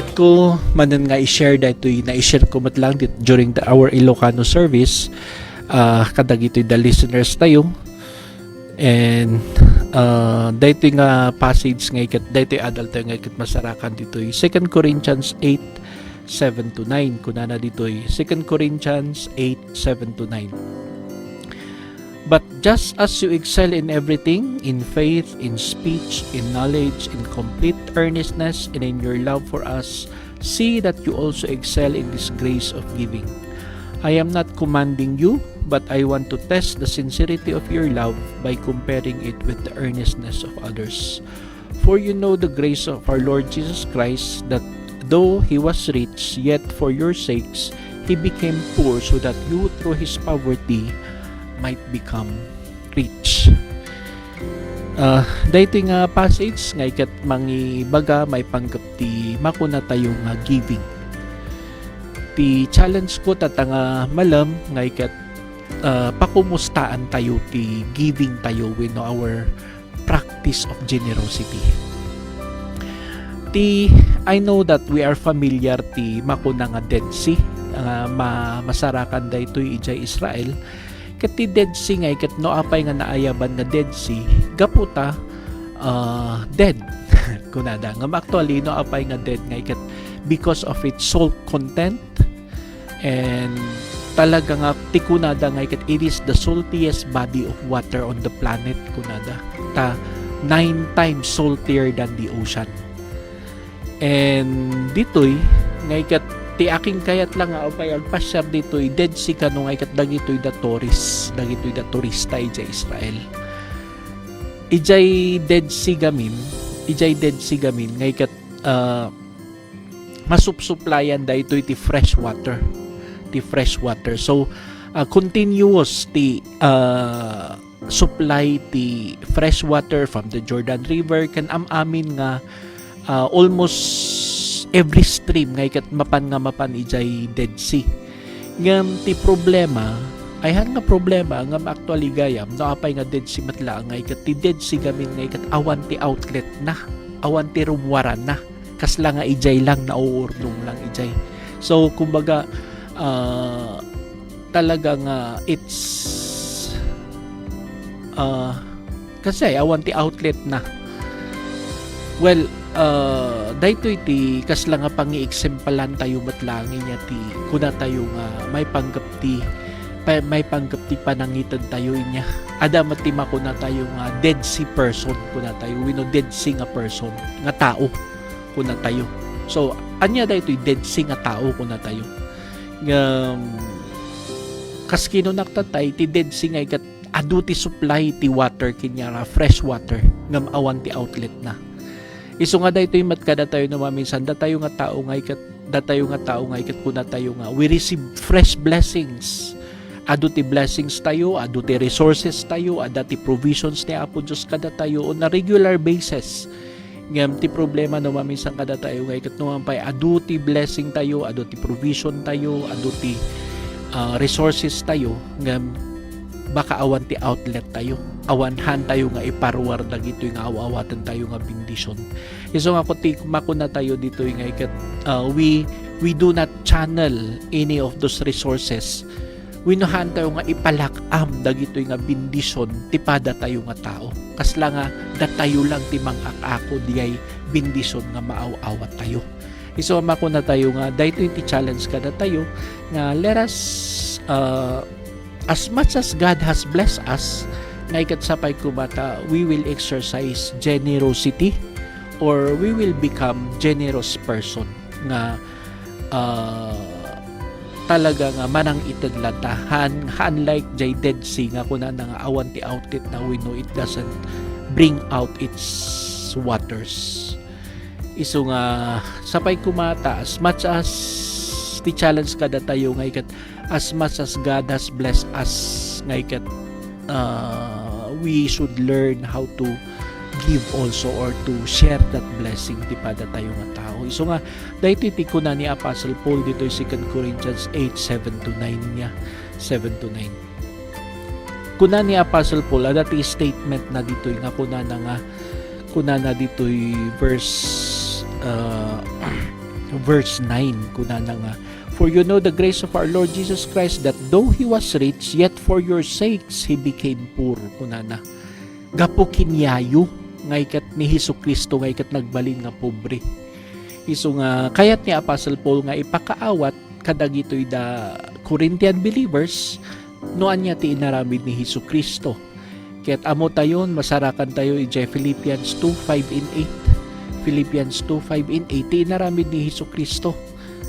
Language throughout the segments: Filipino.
Kahit ko manan nga i-share dito, na-share ko mat lang dit during our Ilocano service, kadag ito'y the listeners tayo. And dito nga passage nga ikat, dito adult tayo nga ikat masarakan dito'y 2 Corinthians 8:7-9. Kunana dito'y 2 Corinthians 8:7-9. But just as you excel in everything, in faith, in speech, in knowledge, in complete earnestness, and in your love for us, see that you also excel in this grace of giving. I am not commanding you, but I want to test the sincerity of your love by comparing it with the earnestness of others. For you know the grace of our Lord Jesus Christ, that though He was rich, yet for your sakes He became poor, so that you through His poverty might become rich. Dito nga passage nga ikat mangibaga may panggap ti makuna tayo nga giving. Ti challenge ko tatanga malam nga ikat pakumustaan tayo ti giving tayo with our practice of generosity. I know that we are familiar ti makuna nga Dead Sea, masarakan dayto ijay Israel. Kat ti Dead Sea nga ikat no apay nga naayaban nga Dead Sea gaputa dead kunada nga actually no apay nga dead nga ikat because of its salt content, and talaga nga ti kunada nga ikat it is the saltiest body of water on the planet kunada, 9 times saltier than the ocean. And ditoy nga ikat ti aking kayat lang nga upay agpasyar dito'y Dead Sea kano nga ikat dagito'y da tourist, dagito'y da turista ijay Israel. Ijay Dead Sea gamin nga ikat masupsuplayan da ito'y ti fresh water. So continuous ti supply ti fresh water from the Jordan River kan amin nga almost every stream nga ikat mapan ijay Dead Sea. Ngam ti problema ay nga problema ngam actually gayam no apay nga Dead Sea matla nga ikat ti Dead Sea gamin nga ikat awan ti outlet na, awan ti rumwaran na, kasla nga ijay lang na uurnong lang ijay. So kumbaga talaga nga it's kasi awan ti outlet na. Well, dahito iti kasla nga pangi-eksempalan tayo matlangi niya ti kuna tayo nga may panggap ti panangitan tayo inya. Ada matima kuna tayo nga Dead Sea person kuna tayo. We know Dead Sea nga person nga tao kuna tayo. So anya dahito Dead Sea nga tao kuna tayo. Kaskino naktatay ti Dead Sea nga ikat adu ti supply ti water kinya fresh water ngam awan ti outlet na. Iso nga dahito yung matkada tayo na maminsan datayo nga tao nga ikat kuna tayo nga we receive fresh blessings. Adu ti blessings tayo, adu ti resources tayo, ada ti provisions ni Apo Diyos kada tayo on a regular basis. Ngam ti problema no maminsan kada tayo nga ikat naman pa adu ti blessing tayo, adu ti provision tayo, adu ti resources tayo, ngam baka awan ti outlet tayo, awanhan tayo nga iparwar dagito nga awawatan tayo nga bendisyon. Iso nga kuti makuna tayo dito nga ikat we do not channel any of those resources. Winuhan tayo nga ipalakam dagito nga bendisyon tipada tayo nga tao. Kasla nga datayo lang ti mangakako diay bendisyon nga maaw-awat tayo. Iso makuna tayo nga dayto ti challenge kada tayo nga let us as much as God has blessed us, nga ikat sapay kumata, we will exercise generosity or we will become generous person nga talaga nga manang itadlatahan unlike jay Dead Sea nga kuna nga awan ti outlet na we know it doesn't bring out its waters. Iso nga sapay kumata as much as ti challenge kada tayo nga ikat as much as God has blessed us nga ikat we should learn how to give also or to share that blessing ti pada tayo nga tao. So nga dahito iti kuna ni Apostle Paul dito 2 Corinthians 8:7-9 niya 7-9. Kuna ni Apostle Paul ada ti statement na dito nga kuna na dito verse verse 9 kunana nga, for you know the grace of our Lord Jesus Christ, that though He was rich, yet for your sakes He became poor kunana. Gapo kinyayo nga ikat ni Hesukristo nga ikat nagbalin nga pobre. Iso nga kayat ni Apostle Paul nga ipakaawat kadagitoy da Corinthian believers noan niya ti inaramid ni Hesukristo. Kaya't amo tayon masarakan tayo ijay Philippians 2:5-8. Philippians 2:5-8 ti inaramid ni Hesukristo.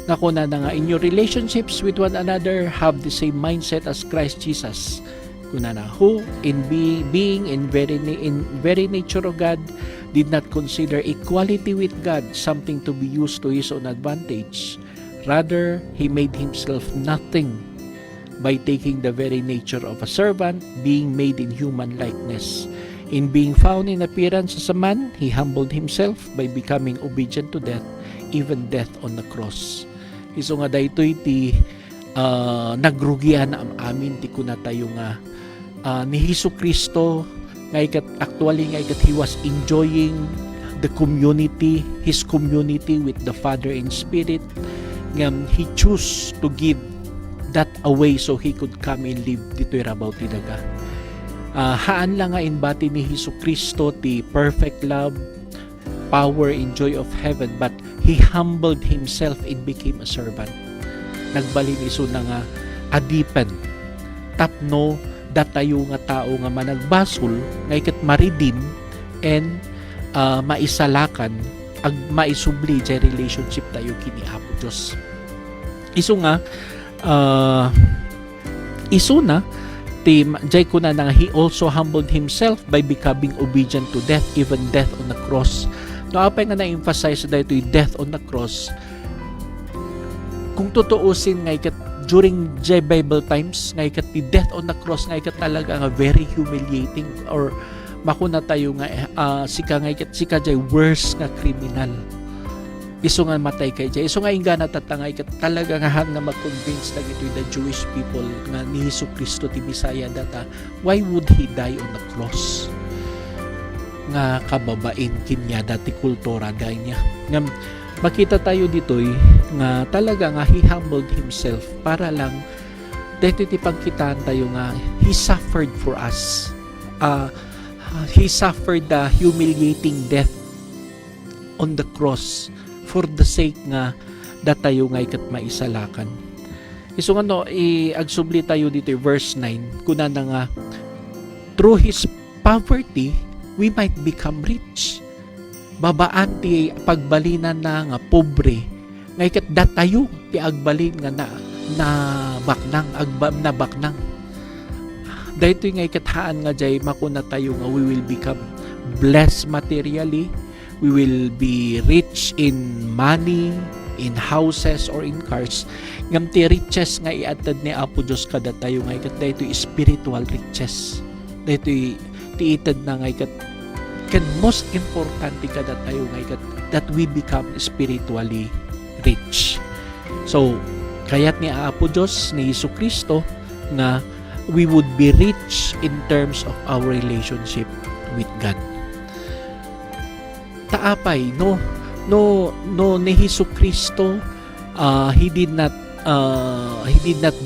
Nakuna na nga, in your relationships with one another, have the same mindset as Christ Jesus. Kuna na, who in being in very nature of God did not consider equality with God something to be used to his own advantage. Rather, He made Himself nothing by taking the very nature of a servant, being made in human likeness. In being found in appearance as a man, He humbled Himself by becoming obedient to death, even death on the cross. Iso nga daytoy ti nagrugian am amin ti kuna tayo nga ni Hesukristo nga ikat actually nga ikat He was enjoying the community, His community with the Father in Spirit. He chose to give that away so He could come and live dito rabaw ti daga. Haan lang nga inbati ni Hesukristo ti perfect love, power and joy of heaven, but He humbled Himself and became a servant. Nagbalin iso na nga adipen tapno datayo nga tao nga managbasol nga ikat maridim and maisalakan ag maisubli jay relationship tayo kini Apo Dios. Iso nga iso na ti jay kuna na He also humbled Himself by becoming obedient to death, even death on the cross. No, apay nga na-emphasize na ito yung death on the cross. Kung tutuusin nga ikat during jay Bible times, nga ikat the death on the cross nga ikat talaga nga very humiliating, or makuna tayo nga sika nga ikat sika jay worse nga criminal. Iso nga matay kay jay. Iso nga inga natatanga ikat talaga nga hang nga mag-convince na ito the Jewish people nga ni Hesukristo ti Bisaya data, why would He die on the cross? Nga kababain kinya dati kultura ganya. Nga makita tayo ditoy nga talaga nga He humbled Himself para lang dito ti pagkitaan tayo nga He suffered for us. He suffered the humiliating death on the cross for the sake nga datayo nga ikat maisalakan. Iso nga no, agsubli tayo dito verse 9 kuna na nga through His poverty we might become rich. Babaan ti pagbalinan na nga pobre nga ikat datayo ti agbalin nga na baknang na baknang. Dahito nga ikathaan nga jay makuna tayo nga we will become blessed materially, we will be rich in money, in houses or in cars. Ngam ti riches nga iatad ni Apo Dios kada tayo nga ikat dahito spiritual riches. Dahito ti itad na nga ikat kan most importante kada tayo nga ikat that we become spiritually rich. So kayat ni Apo Dios ni Hesukristo nga we would be rich in terms of our relationship with God. Taapay no ni Hesukristo he did not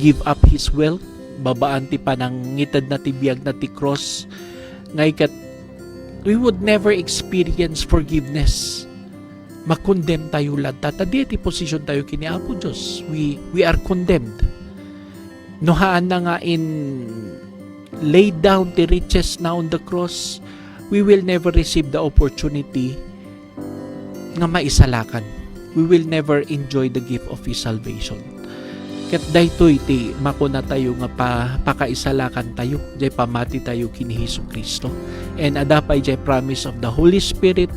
give up his wealth. Babaan ti panang ngitad na ti biyag na ti cross nga ikat we would never experience forgiveness. Makondemn tayo lanta. Tadi ti position tayo kini Apo Dios. We are condemned. Nohaan na nga in laid down the riches na on the cross, we will never receive the opportunity nga maisalakan. We will never enjoy the gift of His salvation. Ket daytoy ti makuna tayo nga pakaisalakan tayo, jay pamati tayo kini Hesukristo. And adapay jay promise of the Holy Spirit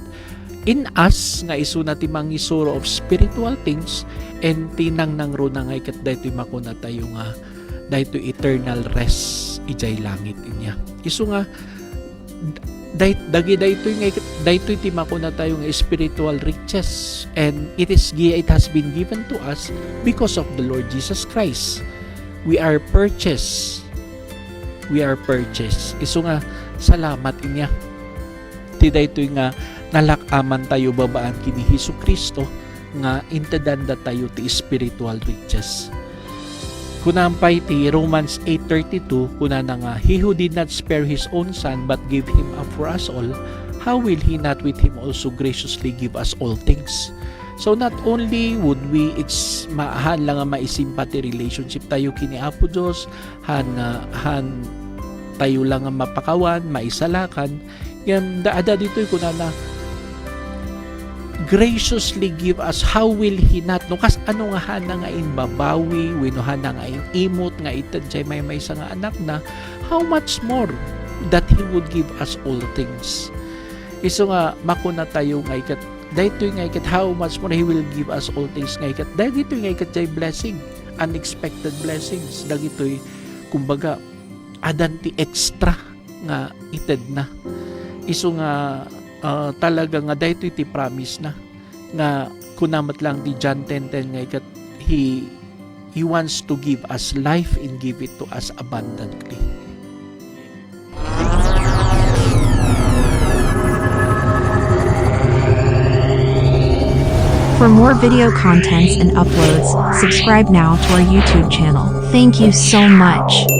in us nga isu na ti mangisuro of spiritual things, and tinang nang ro na nga ikat daytoy makuna tayo nga daytoy eternal rest ijay langit inya. Isu nga daytoy ti makuna tayo nga spiritual riches, and it has been given to us because of the Lord Jesus Christ. We are purchased. Isu nga salamat inya. Ti daytoy nga nalakaman tayo babaan kini Hesukristo nga intedanda tayo ti spiritual riches. Kunampay ti Romans 8:32 kunana nga, He who did not spare His own Son but gave Him up for us all, how will He not with Him also graciously give us all things? So not only would we, it's maahan lang nga maisimpati relationship tayo kini Apo Diyos, han tayo lang nga mapakawan, maisalakan, yan daada dito'y kunana, graciously give us, how will He not, no, kas ano nga hana nga babawi, wino hana nga imot, nga itad chay may isa nga anak na, how much more that He would give us all things. Iso nga, makuna tayo nga ikat, dahito nga ikat, how much more He will give us all things nga ikat, dahito nga ikat chay blessing, unexpected blessings, dahito kumbaga, adanti extra nga itad na. Iso nga, talaga nga dahito iti promise na nga kunamat lang di John 10:10 nga ikat he wants to give us life and give it to us abundantly. For more video contents and uploads, subscribe now to our YouTube channel. Thank you so much.